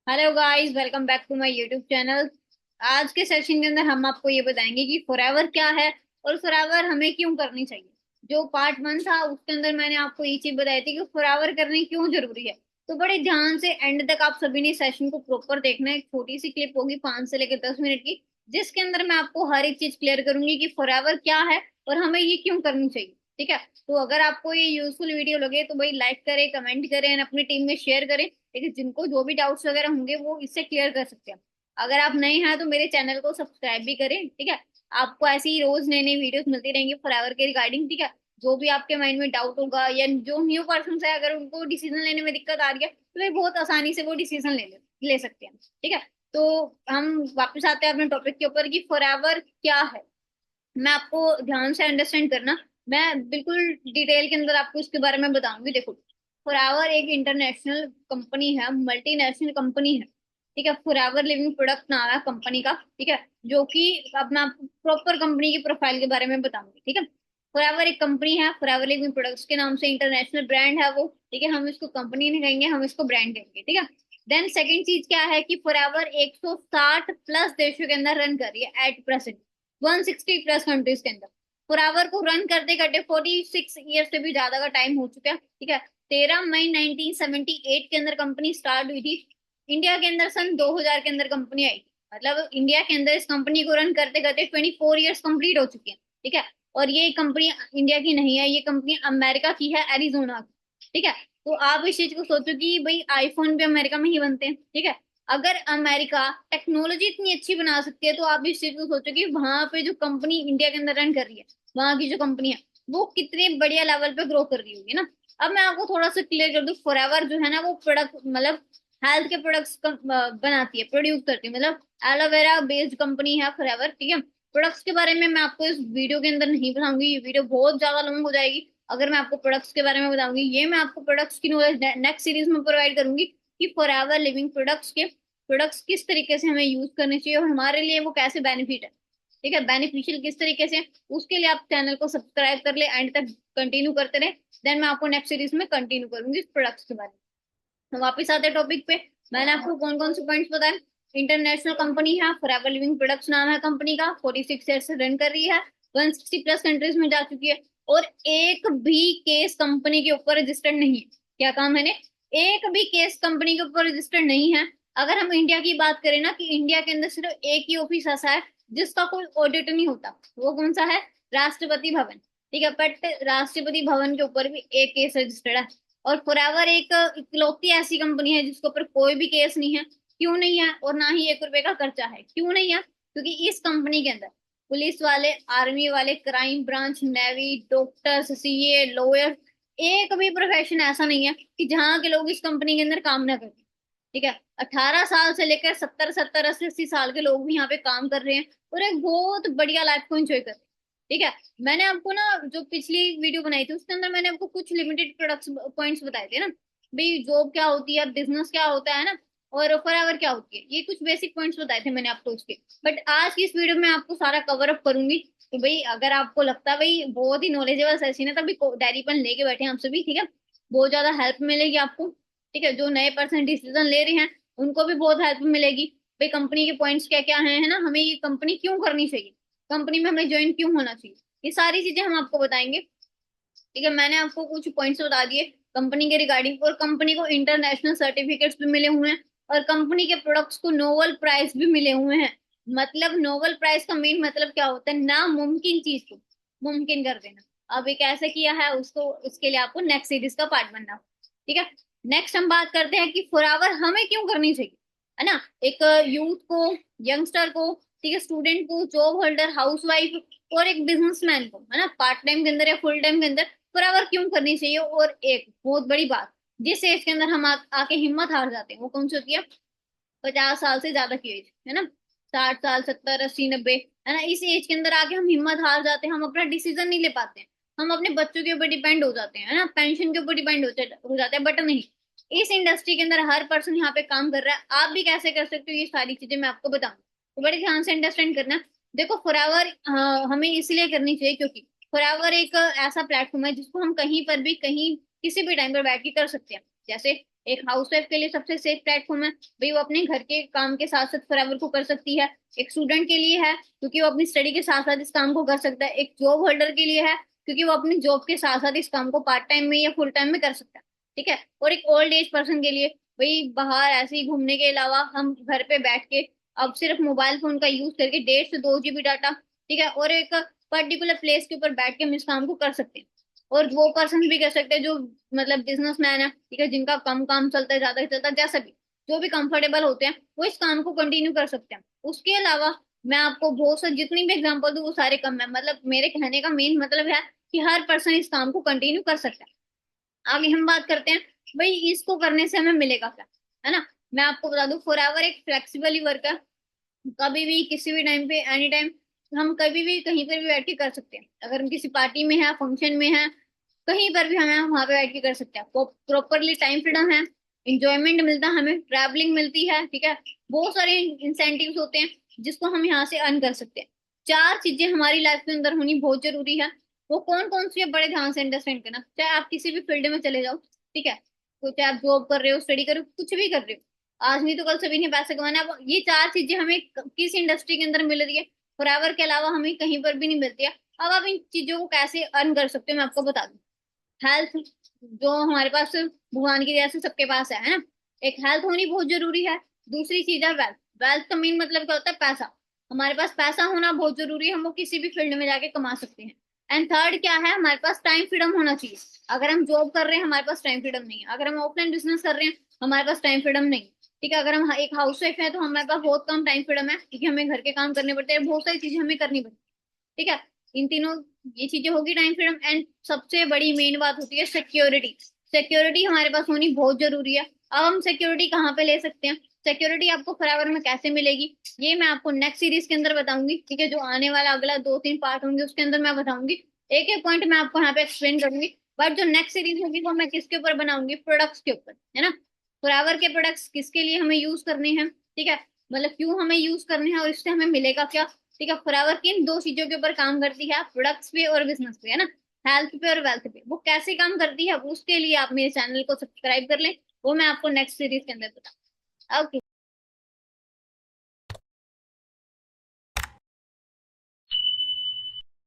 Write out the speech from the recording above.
Hello guys, welcome back to my YouTube channel. आज के session के अंदर हम आपको ये बताएंगे कि फॉरएवर क्या है और फॉरएवर हमें क्यों करनी चाहिए। जो पार्ट वन था उसके अंदर मैंने आपको ये चीज बताई थी कि फॉरएवर करनी क्यों जरूरी है। तो बड़े ध्यान से एंड तक आप सभी ने सेशन को प्रॉपर देखना है। एक छोटी सी क्लिप होगी 5 से लेकर 10 मिनट की, जिसके अंदर मैं आपको हर एक चीज क्लियर करूंगी कि फॉरएवर क्या है और हमें ये क्यों करनी चाहिए। ठीक है, तो अगर आपको ये यूजफुल वीडियो लगे तो भाई लाइक करें, कमेंट करें और अपनी टीम में शेयर करें। लेकिन जिनको जो भी डाउट्स वगैरह होंगे वो इससे क्लियर कर सकते हैं। अगर आप नए हैं तो मेरे चैनल को सब्सक्राइब भी करें। ठीक है, आपको ऐसी ही रोज नई नई वीडियोस मिलती रहेंगी फॉरएवर के रिगार्डिंग। ठीक है, जो भी आपके माइंड में डाउट होगा या जो न्यू पर्सन है अगर उनको डिसीजन लेने में दिक्कत आ रही है तो वे बहुत आसानी से वो डिसीजन ले सकते हैं। ठीक है, तो हम वापस आते हैं अपने टॉपिक के ऊपर कि फॉरएवर क्या है। मैं आपको ध्यान से अंडरस्टैंड करना, मैं बिल्कुल डिटेल के अंदर आपको इसके बारे में बताऊंगी। देखो, फॉरएवर एक इंटरनेशनल कंपनी है, मल्टीनेशनल कंपनी है। ठीक है, फॉरएवर लिविंग प्रोडक्ट नाम है कंपनी का। ठीक है, जो कि अब मैं आपको प्रॉपर कंपनी की प्रोफाइल के बारे में बताऊंगी। ठीक है, फॉरएवर एक कंपनी है, फॉरएवर लिविंग प्रोडक्ट्स के नाम से इंटरनेशनल ब्रांड है वो। ठीक है, हम इसको कंपनी नहीं कहेंगे, हम इसको ब्रांड कहेंगे। ठीक है, देन सेकंड चीज क्या है कि फॉरएवर 160 प्लस देशों के अंदर रन कर रही है एट प्रेजेंट, 160 प्लस कंट्रीज के अंदर। फॉरएवर को रन करते करते 46 ईयर से भी ज्यादा का टाइम हो चुका है। ठीक है, 13 मई 1978 के अंदर कंपनी स्टार्ट हुई थी। इंडिया के अंदर सन 2000 के अंदर कंपनी आई। मतलब इंडिया के अंदर इस कंपनी को रन करते करते 24 ईयर्स कंप्लीट हो चुके हैं। ठीक है, और ये कंपनी इंडिया की नहीं है, ये कंपनी अमेरिका की है, एरिजोना की। ठीक है, तो आप इस चीज को सोचो कि भाई आईफोन भी अमेरिका में ही बनते हैं। ठीक है, अगर अमेरिका टेक्नोलॉजी इतनी अच्छी बना सकती है तो आप इस चीज को सोचो कि वहां पे जो कंपनी इंडिया के अंदर रन कर रही है, वहां की जो कंपनी है वो कितने बढ़िया लेवल पे ग्रो कर रही होगी ना। अब मैं आपको थोड़ा सा क्लियर कर दूं, फॉरएवर जो है ना वो प्रोडक्ट मतलब हेल्थ के प्रोडक्ट्स बनाती है, प्रोड्यूस करती है। मतलब एलोवेरा बेस्ड कंपनी है फॉरएवर। ठीक है, प्रोडक्ट्स के बारे में मैं आपको इस वीडियो के अंदर नहीं बताऊंगी, ये वीडियो बहुत ज्यादा लंबी हो जाएगी अगर मैं आपको प्रोडक्ट्स के बारे में बताऊंगी। ये मैं आपको प्रोडक्ट्स की नॉलेज नेक्स्ट सीरीज में प्रोवाइड करूंगी कि फॉरएवर लिविंग प्रोडक्ट्स किस तरीके से हमें यूज करने चाहिए और हमारे लिए वो कैसे बेनिफिट है। ठीक है, बेनिफिशियल किस तरीके से, उसके लिए आप चैनल को सब्सक्राइब कर ले, एंड तक कंटिन्यू करते रहे। देन मैं आपको नेक्स्ट सीरीज में कंटिन्यू करूंगी इस प्रोडक्ट्स के बारे में। तो वापस आते हैं टॉपिक पे। मैंने आपको कौन कौन से पॉइंट्स बताए। इंटरनेशनल कंपनी है, फॉरएवर लिविंग प्रोडक्ट्स नाम है कंपनी का, 46 ईयर से रन कर रही है, 160 प्लस कंट्रीज में जा चुकी है, और एक भी केस कंपनी के ऊपर रजिस्टर्ड नहीं है। क्या काम है ने? एक भी केस कंपनी के ऊपर रजिस्टर्ड नहीं है। अगर हम इंडिया की बात करें ना, कि इंडिया के अंदर सिर्फ एक ही ऑफिस ऐसा है जिसका कोई ऑडिट नहीं होता, वो कौन सा है? राष्ट्रपति भवन। ठीक है, बट राष्ट्रपति भवन के ऊपर भी एक केस रजिस्टर्ड है। और फॉरएवर एक इकलौती ऐसी कंपनी है जिसके ऊपर कोई भी केस नहीं है। क्यों नहीं है? और ना ही 1 रुपए का खर्चा है। क्यों नहीं है? क्योंकि इस कंपनी के अंदर पुलिस वाले, आर्मी वाले, crime branch, navy, doctors, CA, lawyer, एक भी प्रोफेशन ऐसा नहीं है कि जहाँ के लोग इस कंपनी के अंदर काम ना करें। ठीक है, 18 साल से लेकर 70 70 80 80 साल के लोग भी यहाँ पे काम कर रहे हैं और एक बहुत बढ़िया लाइफ को एंजॉय कर रहे हैं। ठीक है, मैंने आपको ना जो पिछली वीडियो बनाई थी उसके अंदर मैंने आपको कुछ लिमिटेड प्रोडक्ट्स पॉइंट्स बताए थे ना, भाई जॉब क्या होती है, बिजनेस क्या होता है ना, और फॉरएवर क्या होती है, ये कुछ बेसिक पॉइंट्स बताए थे मैंने आपको उसके। बट आज की इस वीडियो में आपको सारा कवर अप करूंगी। तो भाई अगर आपको लगता है भाई बहुत ही नॉलेजेबल सेशन है, तभी डायरी पेन लेके बैठे हैं हम सभी। ठीक है, बहुत ज्यादा हेल्प मिलेगी आपको। ठीक है, जो नए पर्सन डिसीजन ले रहे हैं उनको भी बहुत हेल्प मिलेगी। भाई कंपनी के पॉइंट्स क्या क्या हैं, है ना, हमें ये कंपनी क्यों करनी चाहिए, कंपनी में हमें ज्वाइन क्यों होना चाहिए, ये सारी चीजें हम आपको बताएंगे। ठीक है, मैंने आपको कुछ पॉइंट्स बता दिए कंपनी के रिगार्डिंग, और कंपनी को इंटरनेशनल सर्टिफिकेट्स भी मिले हुए हैं, और कंपनी के प्रोडक्ट्स को नोबेल प्राइज भी मिले हुए हैं। मतलब नोबेल प्राइज का मेन मतलब क्या होता है? नामुमकिन चीज को मुमकिन कर देना। अब ये कैसे किया है उसको, उसके लिए आपको नेक्स्ट सीरीज का पार्ट बनना। ठीक है, नेक्स्ट हम बात करते हैं कि फॉरएवर हमें क्यों करनी चाहिए, है ना। एक यूथ को, यंगस्टर को, ठीक है, स्टूडेंट को, जॉब होल्डर, हाउसवाइफ, और एक बिजनेसमैन को, है ना, पार्ट टाइम के अंदर या फुल टाइम के अंदर बराबर क्यों करनी चाहिए। और एक बहुत बड़ी बात, जिस एज के अंदर हम आके हिम्मत हार जाते हैं वो कौन सी होती है? 50 साल से ज्यादा की एज, है ना, 60 साल, 70 80 90, है ना, इस एज के अंदर आके हम हिम्मत हार जाते हैं, हम अपना डिसीजन नहीं ले पाते हैं, हम अपने बच्चों के ऊपर डिपेंड हो जाते हैं, है ना, पेंशन के ऊपर डिपेंड हो जाते हैं। बट नहीं, इस इंडस्ट्री के अंदर हर पर्सन यहाँ पे काम कर रहा है, आप भी कैसे कर सकते हो, ये सारी चीजें मैं आपको बताऊंगी। तो बड़े ध्यान से अंडरस्टैंड करना। देखो फॉरएवर हमें इसलिए करनी चाहिए क्योंकि फॉरएवर एक ऐसा प्लेटफॉर्म है जिसको हम कहीं पर भी, कहीं किसी भी टाइम पर बैठ के कर सकते हैं। जैसे एक हाउस वाइफ के लिए सबसे सेफ प्लेटफॉर्म है, भाई वो अपने घर के काम के साथ साथ फॉरएवर को कर सकती है। एक स्टूडेंट के लिए है क्योंकि वो अपनी स्टडी के साथ साथ इस काम को कर सकता है। एक जॉब होल्डर के लिए है क्योंकि वो अपनी जॉब के साथ साथ इस काम को पार्ट टाइम में या फुल टाइम में कर सकता है। ठीक है। और एक ओल्ड एज पर्सन के लिए, भाई बाहर ऐसे ही घूमने के अलावा हम घर पे बैठ के अब सिर्फ मोबाइल फोन का यूज करके 1.5 से 2 GB डाटा, ठीक है, और एक पर्टिकुलर प्लेस के ऊपर बैठ के हम इस काम को कर सकते हैं। और वो पर्सन भी कर सकते हैं जो मतलब बिजनेसमैन है, ठीक है, जिनका कम काम चलता है ज्यादा चलता है, जैसा भी जो भी कंफर्टेबल होते हैं वो इस काम को कंटिन्यू कर सकते हैं। उसके अलावा मैं आपको बहुत सारी जितनी भी एग्जांपल दूं वो सारे कम है। मतलब मेरे कहने का मेन मतलब है कि हर पर्सन इस काम को कंटिन्यू कर सकता है। आगे हम बात करते हैं, भाई इसको करने से हमें मिलेगा क्या, है ना। मैं आपको बता दूं, फॉरएवर एक फ्लेक्सिबल वर्क है। कभी भी किसी भी टाइम पे एनी टाइम हम कभी भी कहीं पर भी बैठ के कर सकते हैं। अगर हम किसी पार्टी में है, फंक्शन में है, कहीं पर भी हमें वहां पे बैठ के कर सकते हैं। प्रॉपरली टाइम फ्रीडम है, इंजॉयमेंट मिलता है, हमें ट्रैवलिंग मिलती है, ठीक है, बहुत सारे इंसेंटिव्स होते हैं जिसको हम यहाँ से अर्न कर सकते हैं। चार चीजें हमारी लाइफ के अंदर होनी बहुत जरूरी है। वो कौन कौन सी है, बड़े ध्यान से अंडरस्टैंड करना। चाहे आप किसी भी फील्ड में चले जाओ, ठीक है, तो चाहे आप जॉब कर रहे हो, स्टडी कर रहे हो, कुछ भी कर रहे हो, आज नहीं तो कल सभी ने पैसे कमाना है। अब ये चार चीजें हमें किस इंडस्ट्री के अंदर मिल रही है, फॉरएवर के अलावा हमें कहीं पर भी नहीं मिलती है। अब आप इन चीजों को कैसे अर्न कर सकते हो मैं आपको बता दूं। हेल्थ, जो हमारे पास भगवान की दया से सबके पास है ना। एक हेल्थ होनी बहुत जरूरी है। दूसरी चीज है वेल्थ। वेल्थ का मेन मतलब क्या होता है, पैसा। हमारे पास पैसा होना बहुत जरूरी है, हम वो किसी भी फील्ड में जाके कमा सकते हैं। एंड थर्ड क्या है, हमारे पास टाइम फ्रीडम होना चाहिए। अगर हम जॉब कर रहे हैं हमारे पास टाइम फ्रीडम नहीं है, अगर हम ऑफलाइन बिजनेस कर रहे हैं हमारे पास टाइम फ्रीडम नहीं है, ठीक है, अगर हम एक हाउस वाइफ है तो हमारे पास बहुत कम टाइम फ्रीडम है क्योंकि हमें घर के काम करने पड़ते हैं, बहुत सारी चीजें हमें करनी पड़ती है, ठीक है। इन तीनों ये चीजें होगी टाइम फ्रीडम। एंड सबसे बड़ी मेन बात होती है सिक्योरिटी। सिक्योरिटी हमारे पास होनी बहुत जरूरी है। अब हम सिक्योरिटी कहाँ पे ले सकते हैं, सिक्योरिटी आपको फॉरएवर में कैसे मिलेगी, ये मैं आपको नेक्स्ट सीरीज के अंदर बताऊंगी, ठीक है, जो आने वाला अगला 2-3 पार्ट होंगे उसके अंदर मैं बताऊंगी। एक एक पॉइंट मैं आपको यहाँ पे एक्सप्लेन करूंगी। बट जो नेक्स्ट सीरीज होगी वो मैं किसके ऊपर बनाऊंगी, प्रोडक्ट्स के ऊपर, है ना। फॉरएवर के प्रोडक्ट्स किसके लिए हमें यूज करने हैं, ठीक है, मतलब क्यों हमें यूज करने हैं और इससे हमें मिलेगा क्या, ठीक है। फॉरएवर किन दो चीजों के ऊपर काम करती है, प्रोडक्ट्स पे और बिजनेस पे, है ना, हेल्थ पे और वेल्थ पे। वो कैसे काम करती है उसके लिए आप मेरे चैनल को सब्सक्राइब कर लें, वो मैं आपको नेक्स्ट सीरीज के अंदर बताऊँ। ओके।